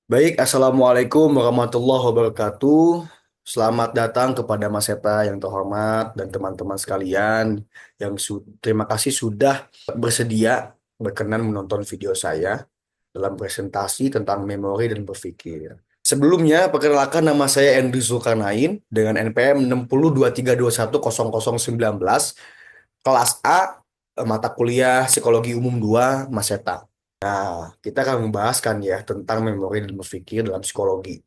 Baik, Assalamualaikum warahmatullahi wabarakatuh. Selamat datang kepada Mas Eta yang terhormat dan teman-teman sekalian yang terima kasih sudah bersedia berkenan menonton video saya dalam presentasi tentang memori dan berpikir. Sebelumnya, perkenalkan nama saya Andrew Zulkarnain dengan NPM 6023210019, kelas A, mata kuliah Psikologi Umum 2, Mas Eta. Kita akan membahas kan ya tentang memori dan berpikir dalam psikologi.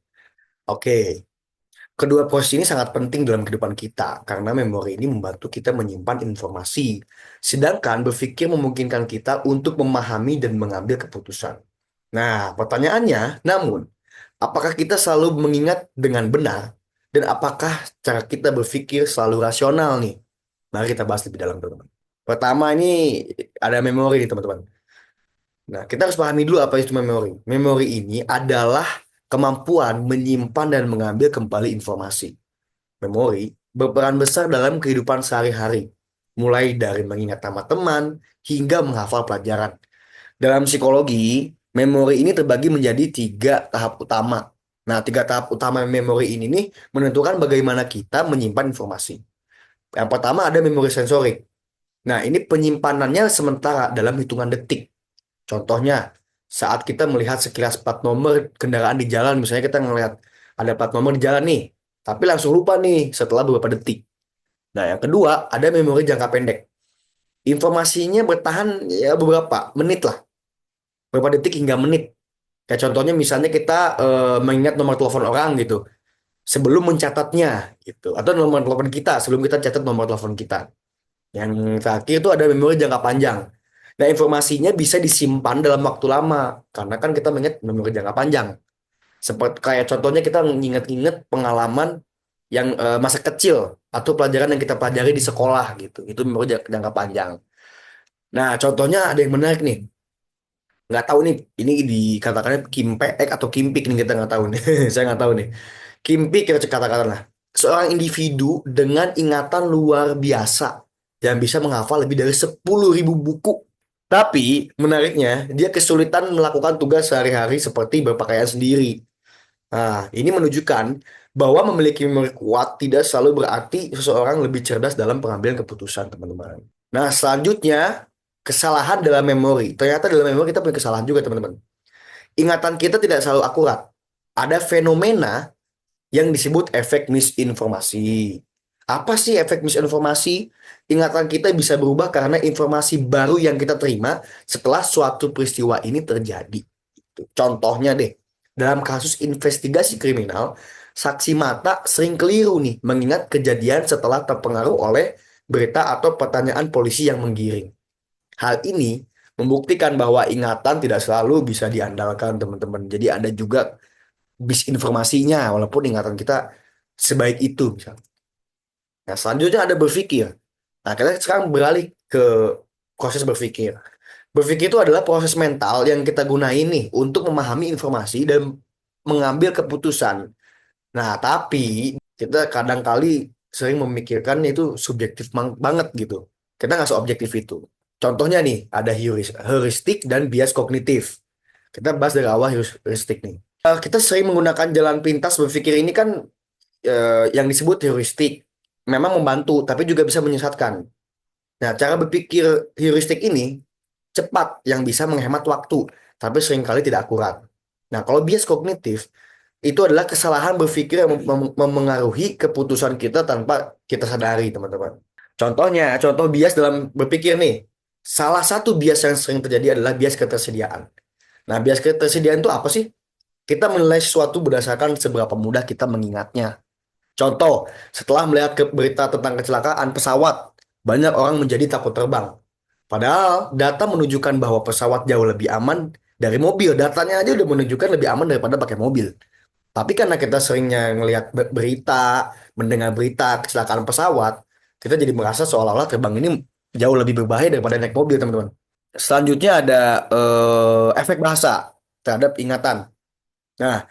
Oke, kedua proses ini sangat penting dalam kehidupan kita karena memori ini membantu kita menyimpan informasi, sedangkan berpikir memungkinkan kita untuk memahami dan mengambil keputusan. Nah, pertanyaannya, namun, apakah kita selalu mengingat dengan benar dan apakah cara kita berpikir selalu rasional nih? Mari kita bahas lebih dalam, teman-teman. Pertama ini ada memori nih, teman-teman. Nah, kita harus pahami dulu apa itu memori. Memori ini adalah kemampuan menyimpan dan mengambil kembali informasi. Memori berperan besar dalam kehidupan sehari-hari, mulai dari mengingat nama teman hingga menghafal pelajaran. Dalam psikologi, memori ini terbagi menjadi tiga tahap utama. Nah, tiga tahap utama memori ini nih menentukan bagaimana kita menyimpan informasi. Yang pertama ada memori sensorik. Nah, ini penyimpanannya sementara dalam hitungan detik. Contohnya, saat kita melihat sekilas plat nomor kendaraan di jalan, misalnya kita ngelihat ada plat nomor di jalan nih, tapi langsung lupa nih setelah beberapa detik. Nah, yang kedua, ada memori jangka pendek. Informasinya bertahan ya beberapa menit lah, beberapa detik hingga menit. Kayak contohnya misalnya kita mengingat nomor telepon orang gitu, sebelum mencatatnya gitu, atau nomor telepon kita sebelum kita catat nomor telepon kita. Yang terakhir itu ada memori jangka panjang. Nah, informasinya bisa disimpan dalam waktu lama karena kan kita mengingat memori jangka panjang. Seperti kayak contohnya kita mengingat-ingat pengalaman yang masa kecil atau pelajaran yang kita pelajari di sekolah gitu. Itu memori jangka panjang. Nah, contohnya ada yang menarik nih. Nggak tahu nih, ini dikatakannya Kimpek atau Kimpik nih, kita nggak tahu nih. Saya nggak tahu nih. Kimpik kita katakanlah seorang individu dengan ingatan luar biasa yang bisa menghafal lebih dari 10.000 buku. Tapi menariknya, dia kesulitan melakukan tugas sehari-hari seperti berpakaian sendiri. Nah, ini menunjukkan bahwa memiliki memori kuat tidak selalu berarti seseorang lebih cerdas dalam pengambilan keputusan, teman-teman. Nah, selanjutnya, kesalahan dalam memori. Ternyata dalam memori kita punya kesalahan juga, teman-teman. Ingatan kita tidak selalu akurat. Ada fenomena yang disebut efek misinformasi. Apa sih efek misinformasi? Ingatan kita bisa berubah karena informasi baru yang kita terima setelah suatu peristiwa ini terjadi. Contohnya deh, dalam kasus investigasi kriminal, saksi mata sering keliru nih mengingat kejadian setelah terpengaruh oleh berita atau pertanyaan polisi yang menggiring. Hal ini membuktikan bahwa ingatan tidak selalu bisa diandalkan, teman-teman. Jadi ada juga misinformasinya walaupun ingatan kita sebaik itu misalnya. Nah, selanjutnya ada berpikir. Nah, kita sekarang beralih ke proses berpikir. Berpikir itu adalah proses mental yang kita gunain nih untuk memahami informasi dan mengambil keputusan. Nah, tapi kita kadang kali sering memikirkan itu subjektif banget gitu. Kita nggak seobjektif itu. Contohnya nih, ada heuristik dan bias kognitif. Kita bahas dari awal heuristik nih. Kita sering menggunakan jalan pintas berpikir ini kan yang disebut heuristik. Memang membantu, tapi juga bisa menyesatkan. Nah, cara berpikir heuristik ini cepat yang bisa menghemat waktu, tapi seringkali tidak akurat. Nah, kalau bias kognitif itu adalah kesalahan berpikir yang memengaruhi keputusan kita tanpa kita sadari, teman-teman. Contoh bias dalam berpikir nih. Salah satu bias yang sering terjadi adalah bias ketersediaan. Nah, bias ketersediaan itu apa sih? Kita menilai sesuatu berdasarkan seberapa mudah kita mengingatnya. Contoh, setelah melihat berita tentang kecelakaan pesawat, banyak orang menjadi takut terbang. Padahal data menunjukkan bahwa pesawat jauh lebih aman dari mobil. Datanya aja udah menunjukkan lebih aman daripada pakai mobil. Tapi karena kita seringnya ngelihat berita, mendengar berita kecelakaan pesawat, kita jadi merasa seolah-olah terbang ini jauh lebih berbahaya daripada naik mobil, teman-teman. Selanjutnya ada efek bahasa terhadap ingatan. Nah,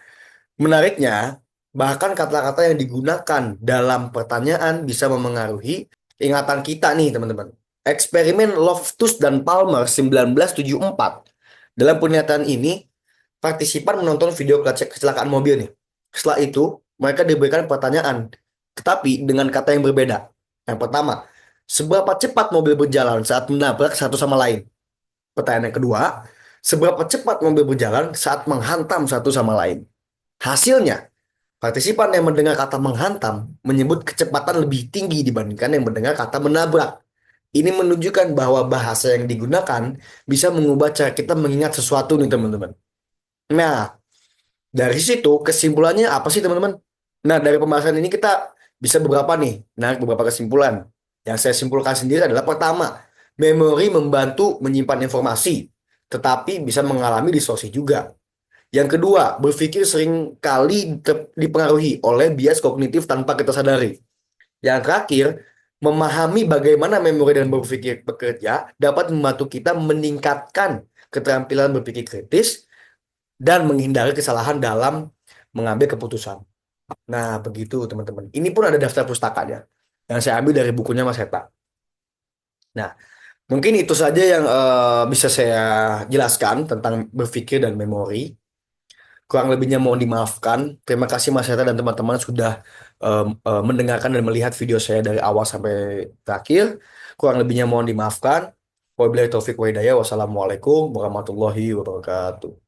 menariknya, bahkan kata-kata yang digunakan dalam pertanyaan bisa memengaruhi ingatan kita nih, teman-teman. Eksperimen Loftus dan Palmer 1974. Dalam pernyataan ini, Partisipan menonton video kecelakaan mobil nih. Setelah itu, mereka diberikan pertanyaan, tetapi dengan kata yang berbeda. Yang pertama, seberapa cepat mobil berjalan saat menabrak satu sama lain? Pertanyaan yang kedua, seberapa cepat mobil berjalan saat menghantam satu sama lain? Hasilnya, partisipan yang mendengar kata menghantam menyebut kecepatan lebih tinggi dibandingkan yang mendengar kata menabrak. Ini menunjukkan bahwa bahasa yang digunakan bisa mengubah cara kita mengingat sesuatu nih teman-teman. Nah, dari situ kesimpulannya apa sih teman-teman? Nah, dari pembahasan ini kita bisa beberapa nih, narik beberapa kesimpulan. Yang saya simpulkan sendiri adalah pertama, memori membantu menyimpan informasi, tetapi bisa mengalami distorsi juga. Yang kedua, berpikir sering kali dipengaruhi oleh bias kognitif tanpa kita sadari. Yang terakhir, memahami bagaimana memori dan berpikir bekerja dapat membantu kita meningkatkan keterampilan berpikir kritis dan menghindari kesalahan dalam mengambil keputusan. Nah, begitu teman-teman. Ini pun ada daftar pustakanya yang saya ambil dari bukunya Mas Heta. Nah, mungkin itu saja yang bisa saya jelaskan tentang berpikir dan memori. Kurang lebihnya mohon dimaafkan. Terima kasih Mas Heta dan teman-teman sudah mendengarkan dan melihat video saya dari awal sampai terakhir. Kurang lebihnya mohon dimaafkan. Wabillahi taufiq wa hidayah. Wassalamualaikum warahmatullahi wabarakatuh.